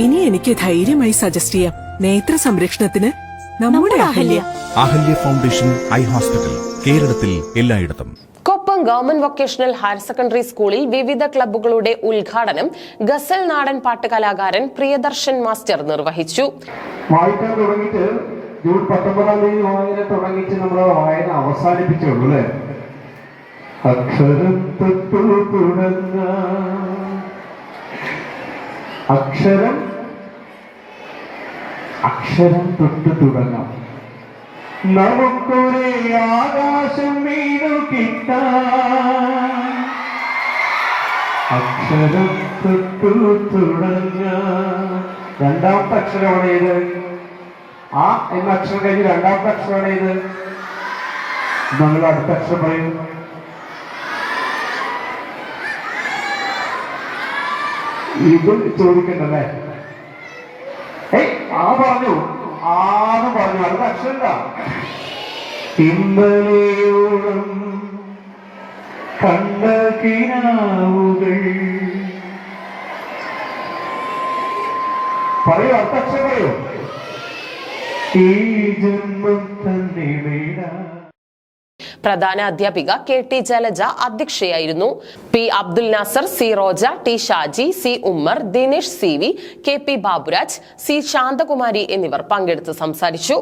ഇനി എനിക്ക് ധൈര്യമായി സജസ്റ്റ് ചെയ്യാം. നേത്ര സംരക്ഷണത്തിന് നമ്മുടെ Ahalya. Ahalya foundation eye hospital, കേരളത്തിൽ എല്ലായിടത്തും. Koppam government vocational higher secondary സ്കൂളിൽ വിവിധ ക്ലബ്ബുകളുടെ ഉദ്ഘാടനം ഗസൽ നാടൻ പാട്ട് കലാകാരൻ പ്രിയദർശൻ മാസ്റ്റർ നിർവഹിച്ചു. വായിക്കാൻ തുടങ്ങിയിട്ട് ജൂൺ 19-ാം തീയതി വായന തുടങ്ങിച്ച് നമ്മൾ വായന അവസാനിപ്പിച്ചുള്ളൂ അല്ലേ? അക്ഷരം തൊട്ടു തുടങ്ങ, അക്ഷരം തൊട്ടു തുടങ്ങാം. നമുക്കൊരു ആകാശം വീണു കിട്ടാൻ അക്ഷരം തൊട്ടു തുടങ്ങ. രണ്ടാമത്തെ അക്ഷരമാണ് ഏത്? ആ എന്ന അക്ഷരം കഴിഞ്ഞ് രണ്ടാമത്തെ അക്ഷരമാണ് ഏത്? നമ്മൾ അടുത്ത അക്ഷരം പറയും. ഇത് ചോദിക്കണ്ടല്ലേ? ആ പറഞ്ഞു, ആന്ന് പറഞ്ഞു. അടുത്ത അക്ഷരം എന്താ? ഇന്നലെയോളം കണ്ട കിനാവുകൾ. പറയൂ, അടുത്ത അക്ഷരം പറയൂ. ഈ ജന്മം തന്നെ വേണം. പ്രധാന അധ്യാപിക KT Jalaja അധ്യക്ഷയായിരുന്നു. P Abdul Nasar, C Roja, T Shaji, C Ummer, Dinesh CV, KP Baburaj, C Shanthakumari എന്നിവർ പങ്കെടുത്ത് സംസാരിച്ചു.